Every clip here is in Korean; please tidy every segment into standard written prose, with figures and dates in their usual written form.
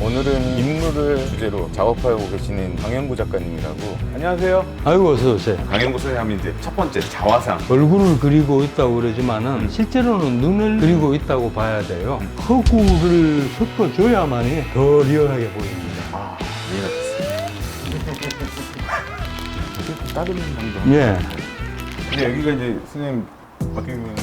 오늘은 인물을 주제로 작업하고 계시는 강현구 작가님이라고. 안녕하세요. 아이고, 어서 오세요. 강현구 선생님 하면 이제 첫 번째 자화상. 얼굴을 그리고 있다고 그러지만은 실제로는 눈을 그리고 있다고 봐야 돼요. 허구를 섞어줘야만이 더 리얼하게 보입니다. 아, 이해가 됐어요. 다른 방도. 예. 근데 여기가 이제 선생님 어떻게 보면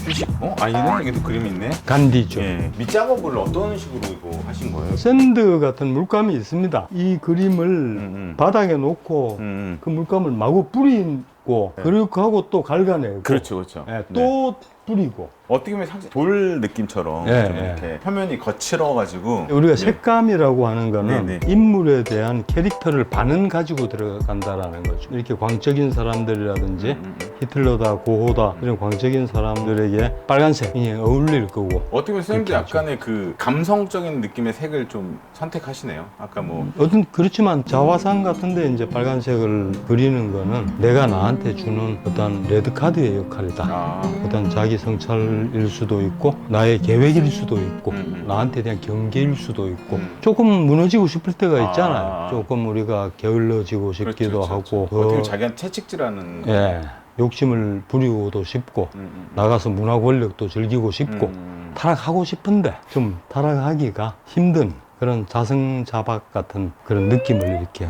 휴식? 아니네? 여기도 그림이 있네? 간디죠. 예. 밑작업을 어떤 식으로 이거 하신 거예요? 샌드 같은 물감이 있습니다. 이 그림을 바닥에 놓고 그 물감을 마구 뿌리고 네. 그렇게 하고 또 갉아내고 그렇죠, 그렇죠. 예, 또 뿌리고. 어떻게 보면 상당히 돌 느낌처럼 예, 좀 예. 이렇게 표면이 거칠어가지고 우리가 네. 색감이라고 하는 거는 네, 네. 인물에 대한 캐릭터를 반은 가지고 들어간다라는 거죠. 이렇게 광적인 사람들이라든지 히틀러다, 고호다 이런 광적인 사람들에게 빨간색이 어울릴 거고. 어떻게 보면 선생님도 그렇게 약간의 그 감성적인 느낌의 색을 좀 선택하시네요. 아까 뭐 어떤 그렇지만 자화상 같은데 이제 빨간색을 그리는 거는 내가 나한테 주는 어떤 레드카드의 역할이다. 어떤 자기 성찰일 수도 있고 나의 계획일 수도 있고 나한테 대한 경계일 수도 있고 조금 무너지고 싶을 때가 있잖아요. 조금 우리가 게을러지고 싶기도 그렇죠, 그렇죠. 하고 어떻게 보면 자기한테 채찍질하는 예, 욕심을 부리고도 싶고 나가서 문화 권력도 즐기고 싶고 타락하고 싶은데 좀 타락하기가 힘든 그런 자승자박 같은 그런 느낌을 이렇게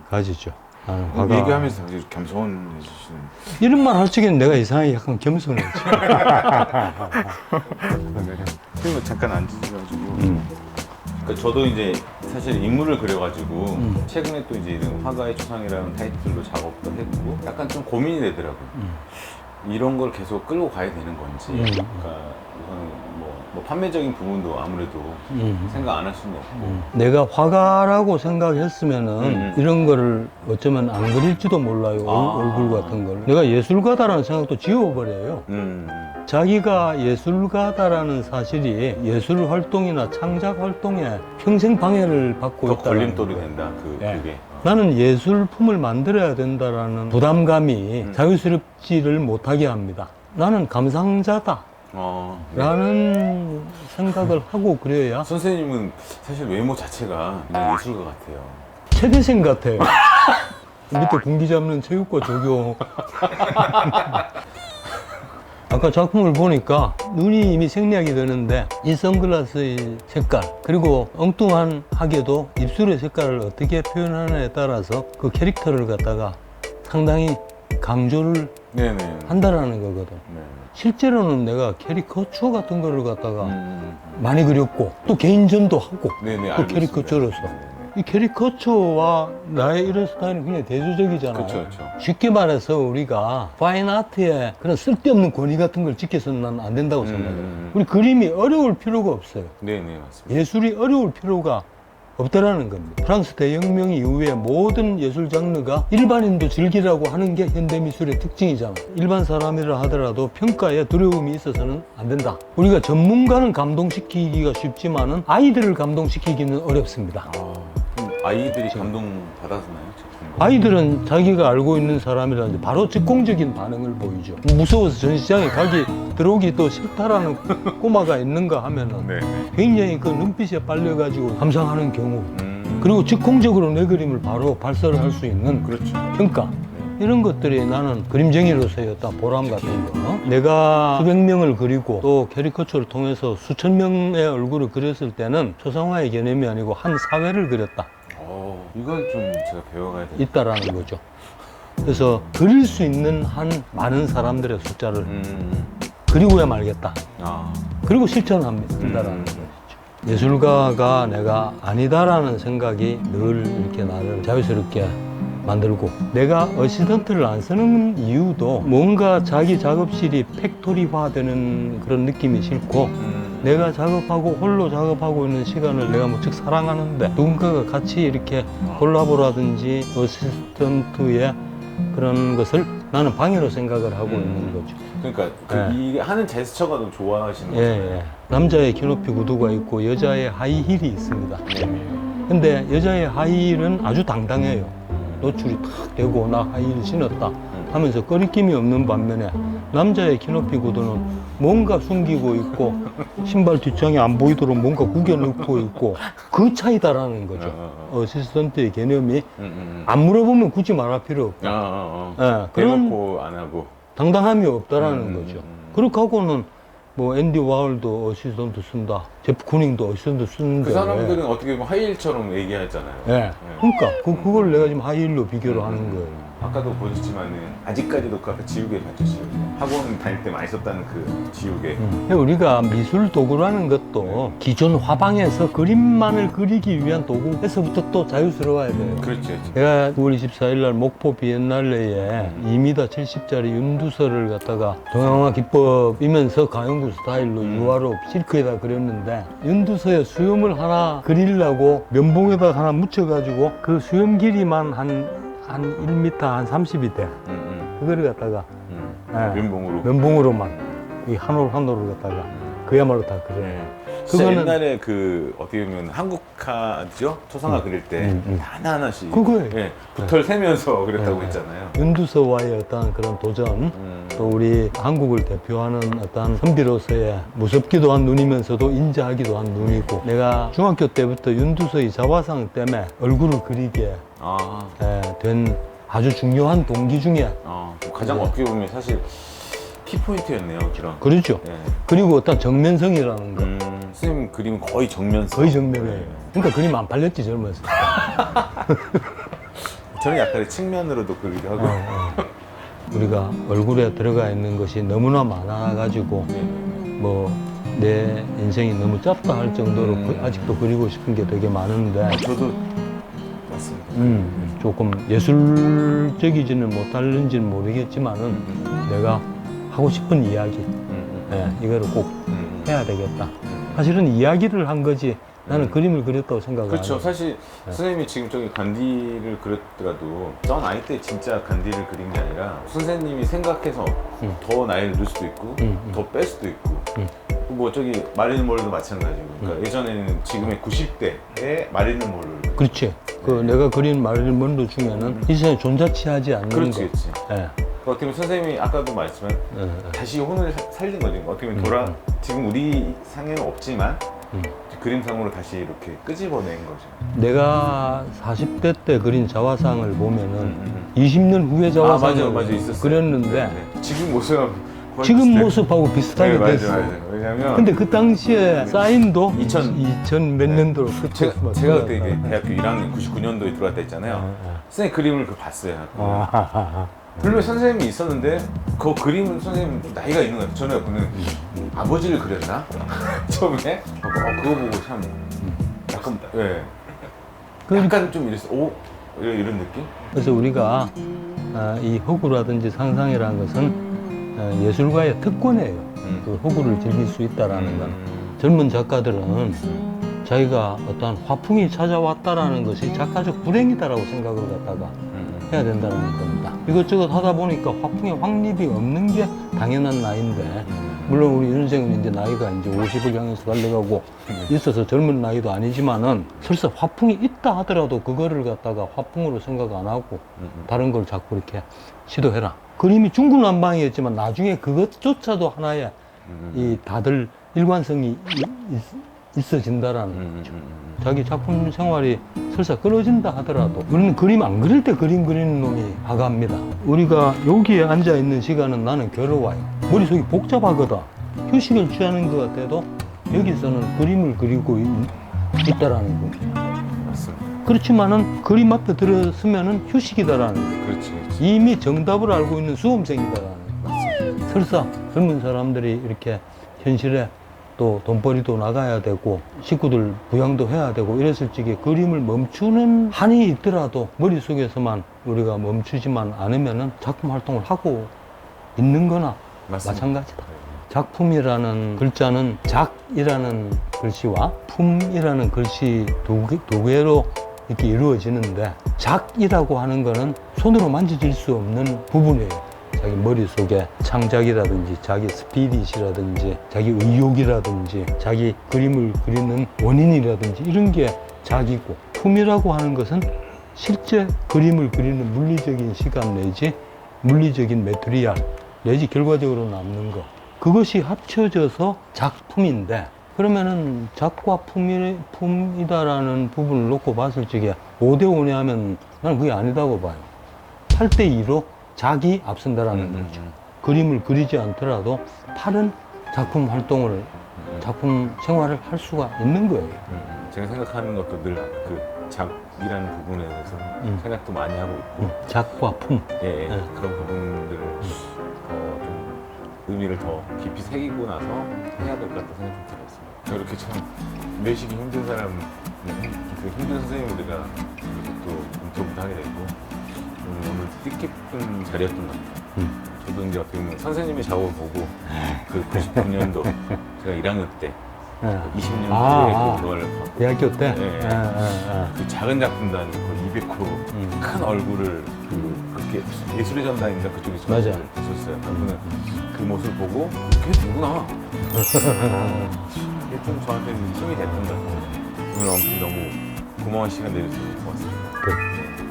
가지죠. 나는 화가 얘기하면서 아주 겸손해지시는. 이런 말 할 적에는 내가 이상하게 약간 겸손해지. 그리고 잠깐 앉으셔가지고. 그러니까 저도 이제 사실 인물을 그려가지고 최근에 또 이제 이런 화가의 초상이라는 타이틀로 작업도 했고 약간 좀 고민이 되더라고요. 이런 걸 계속 끌고 가야 되는 건지. 그러니까 우선 뭐 판매적인 부분도 아무래도 생각 안 할 수는 없고. 내가 화가라고 생각했으면은 이런 거를 어쩌면 안 그릴지도 몰라요. 얼굴 같은 걸. 내가 예술가다라는 생각도 지워버려요. 자기가 예술가다라는 사실이 예술 활동이나 창작 활동에 평생 방해를 받고 더 있다. 걸림돌이 된다. 그게. 나는 예술품을 만들어야 된다라는 부담감이 자유스럽지를 못하게 합니다. 나는 감상자다. 네. 라는 생각을 하고 그려야 선생님은 사실 외모 자체가 그냥 예술가 같아요. 최대생 같아요. 밑에 군기 잡는 체육과 조교. 아까 작품을 보니까 눈이 이미 생략이 되는데 이 선글라스의 색깔 그리고 엉뚱한 하게도 입술의 색깔을 어떻게 표현하느냐에 따라서 그 캐릭터를 갖다가 상당히 강조를 네네. 한다라는 거거든. 네. 실제로는 내가 캐리커처 같은 거를 갖다가 많이 그렸고 또 개인전도 하고 네네. 또 캐리커처로서 이 캐리커처와 나의 이런 스타일은 굉장히 대조적이잖아요. 그렇죠. 쉽게 말해서 우리가 파인 아트에 그런 쓸데없는 권위 같은 걸 지켜서는 난 안 된다고 생각해요. 우리 그림이 어려울 필요가 없어요. 네네, 맞습니다. 예술이 어려울 필요가 없다라는 겁니다. 프랑스 대혁명 이후에 모든 예술 장르가 일반인도 즐기라고 하는 게 현대미술의 특징이잖아. 일반 사람이라 하더라도 평가에 두려움이 있어서는 안 된다. 우리가 전문가는 감동시키기가 쉽지만은 아이들을 감동시키기는 어렵습니다. 그럼 아이들이 감동 받았나요? 아이들은 자기가 알고 있는 사람이라든지 바로 즉공적인 반응을 보이죠. 무서워서 전시장에 들어오기 또 싫다라는 꼬마가 있는가 하면은 네네. 굉장히 그 눈빛에 빨려가지고 감상하는 경우 그리고 즉공적으로 내 그림을 바로 발설을 할 수 있는 그렇죠. 평가 이런 것들이 나는 그림쟁이로서의 어떤 보람 같은 거 내가 수백 명을 그리고 또 캐리커처를 통해서 수천 명의 얼굴을 그렸을 때는 초상화의 개념이 아니고 한 사회를 그렸다 이건 좀 제가 배워가야 되겠다. 있다라는 거죠. 그래서 그릴 수 있는 한 많은 사람들의 숫자를 그리고야 말겠다. 그리고 실천한다라는 거죠. 예술가가 내가 아니다라는 생각이 늘 이렇게 나를 자유스럽게 만들고 내가 어시스턴트를 안 쓰는 이유도 뭔가 자기 작업실이 팩토리화되는 그런 느낌이 싫고 내가 작업하고 홀로 작업하고 있는 시간을 내가 무척 사랑하는데 누군가가 같이 이렇게 콜라보라든지 어시스턴트의 그런 것을 나는 방해로 생각을 하고 있는 거죠. 그러니까 이게 하는 제스처가 너무 좋아하시는 거죠. 예. 남자의 키높이 구두가 있고 여자의 하이힐이 있습니다. 근데 여자의 하이힐은 아주 당당해요. 노출이 탁 되고 나 하이힐 신었다. 하면서 꺼리낌이 없는 반면에 남자의 키높이 구두는 뭔가 숨기고 있고 신발 뒷장이 안 보이도록 뭔가 구겨 넣고 있고 그 차이다라는 거죠. 어시스턴트의 개념이 안 물어보면 굳이 말할 필요 없다. 예, 그런 대놓고 안 하고. 당당함이 없다라는 거죠. 그렇게 하고는 뭐 앤디 와홀도 어시스턴트 쓴다, 제프 쿠닝도 어시스턴트 쓰는데 그 사람들은 어떻게 보면 하이힐처럼 얘기하잖아요. 예. 그러니까 그걸 내가 지금 하이힐로 비교를 하는 거예요. 아까도 보셨지만은 아직까지도 그 아까 지우개 봤죠, 지우개. 학원 다닐 때 많이 썼다는 그 지우개. 우리가 미술 도구라는 것도 기존 화방에서 그림만을 그리기 위한 도구에서부터 또 자유스러워야 돼요. 그렇죠. 제가 9월 24일 날 목포 비엔날레에 2m 70짜리 윤두서를 갖다가 동양화 기법이면서 가영구 스타일로 유화로 실크에다 그렸는데 윤두서의 수염을 하나 그리려고 면봉에다 하나 묻혀가지고 그 수염 길이만 한 1m 한 30이 돼. 그거를 갖다가 예, 면봉으로만 이 한 올 한 올을 갖다가 그야말로 다 그래. 진짜 옛날에 그 어떻게 보면 한국화죠? 초상화 그릴 때 하나하나씩 그거예요. 예, 붓털 세면서 그랬다고 했잖아요. 윤두서와의 어떤 그런 도전, 또 우리 한국을 대표하는 어떤 선비로서의 무섭기도 한 눈이면서도 인자하기도 한 눈이고, 내가 중학교 때부터 윤두서의 자화상 때문에 얼굴을 그리게 된 아주 중요한 동기 중에 가장 어떻게 보면 사실 키포인트였네요, 그런. 그렇죠. 예. 그리고 어떤 정면성이라는 거. 선생님 그림은 거의 정면성. 거의 정면이에요. 그러니까 그림 안 팔렸지, 젊었을 때. 저는 약간 측면으로도 그리기도 하고. 우리가 얼굴에 들어가 있는 것이 너무나 많아가지고 뭐 내 인생이 너무 짧다 할 정도로 아직도 그리고 싶은 게 되게 많은데, 저도 맞습니다. 조금 예술적이지는 못할는지는 모르겠지만은 내가 하고 싶은 이야기, 이거를 꼭 해야 되겠다. 사실은 이야기를 한 거지 나는 그림을 그렸다고 생각을 그렇죠. 안 해요. 사실 선생님이 지금 저기 간디를 그렸더라도 전 아이 때 진짜 간디를 그린 게 아니라 선생님이 생각해서 더 나이를 넣을 수도 있고 더 뺄 수도 있고 뭐 저기 마릴린 monroe도 마찬가지고. 그러니까 예전에는 지금의 90대의 마릴린 monroe. 그렇지. 그 내가 그린 마릴린 먼로 중에는 이 세상에 존재치 하지 않는 그렇지, 거. 그렇지. 어떻게 보면 선생님이 아까도 말씀한 다시 혼을 살린 거죠. 어떻게 보면 지금 우리 상에는 없지만 그림상으로 다시 이렇게 끄집어낸 거죠. 내가 40대 때 그린 자화상을 보면은 20년 후에 자화상을 맞아, 있었어요. 그렸는데 지금 모습 지금 모습하고 비슷하게 됐어. 맞아요. 왜냐면 근데 그 당시에 사인도 2000 몇 년도로 제가 그때 이제 대학교 1학년 99년도에 들어왔다 했잖아요. 선생님 그림을 봤어요. 물론 선생님이 있었는데 그 그림은 선생님 좀 나이가 있는 것 같아요. 저는 보면 아버지를 그렸나? 처음에 그거 보고 참 약간 약간 좀 이랬어. 이런 느낌? 그래서 우리가 이 허구라든지 상상이라는 것은 예술가의 특권이에요. 그 허구를 즐길 수 있다라는 건. 젊은 작가들은 자기가 어떠한 화풍이 찾아왔다라는 것이 작가적 불행이다라고 생각을 갖다가 해야 된다는 겁니다. 이것저것 하다 보니까 화풍에 확립이 없는 게 당연한 나이인데, 물론 우리 윤생은 이제 나이가 이제 50을 향해서 달려가고 있어서 젊은 나이도 아니지만은 설사 화풍이 있다 하더라도 그거를 갖다가 화풍으로 생각 안 하고 다른 걸 자꾸 이렇게 시도해라. 그림이 중구난방이었지만 나중에 그것조차도 하나의 이 다들 일관성이 있어진다라는 거죠. 자기 작품 생활이 설사 끊어진다 하더라도 우리는 그림 안 그릴 때 그림 그리는 놈이 화가입니다. 우리가 여기에 앉아 있는 시간은 나는 괴로워요. 머릿속이 복잡하거든. 휴식을 취하는 것 같아도 여기서는 그림을 그리고 있다라는 겁니다. 맞습니다. 그렇지만은 그림 앞에 들었으면은 휴식이다라는 거예요. 그렇지. 이미 정답을 알고 있는 수험생이다라는 거예요. 설사 젊은 사람들이 이렇게 현실에 또 돈벌이도 나가야 되고 식구들 부양도 해야 되고 이랬을 적에 그림을 멈추는 한이 있더라도 머릿속에서만 우리가 멈추지만 않으면은 작품 활동을 하고 있는 거나 마찬가지다. 작품이라는 글자는 작이라는 글씨와 품이라는 글씨 두 개로 이렇게 이루어지는데, 작이라고 하는 거는 손으로 만져질 수 없는 부분이에요. 자기 머릿속에 창작이라든지 자기 스피릿이라든지 자기 의욕이라든지 자기 그림을 그리는 원인이라든지 이런 게 작이고, 품이라고 하는 것은 실제 그림을 그리는 물리적인 시간 내지 물리적인 메테리얼 내지 결과적으로 남는 거, 그것이 합쳐져서 작품인데, 그러면은 작과 품이다라는 부분을 놓고 봤을 적에 5대5냐 하면 나는 그게 아니다고 봐요. 8대2로 작이 앞선다라는 거죠. 그림을 그리지 않더라도 팔은 작품 활동을, 작품 생활을 할 수가 있는 거예요. 제가 생각하는 것도 늘 그 작이라는 부분에 대해서 생각도 많이 하고 있고, 작과 품. 예, 그런 부분들을 좀 의미를 더 깊이 새기고 나서 해야 될 것 같다는 생각이 좀 들었습니다. 이렇게 참 내시기 힘든 사람, 그 힘든 선생님들과 이렇게 또 인터뷰도 하게 되고, 오늘 뜻깊은 자리였던 것 같아요. 저도 이제 어떻게 보면 선생님의 작업을 보고 그 99년도 제가 1학년 때 20년 뒤에 그걸 대학교 때? 그 작은 작품단 그 200호 큰 얼굴을 그렇게 예술의 전당인가 그쪽에 맞아. 있었어요. 그분은 그 모습을 보고 그게 누구나 이게 좀 저한테는 힘이 됐던 것 같아요. 오늘 아무튼 너무 고마운 시간 내주셔서 고맙습니다. 그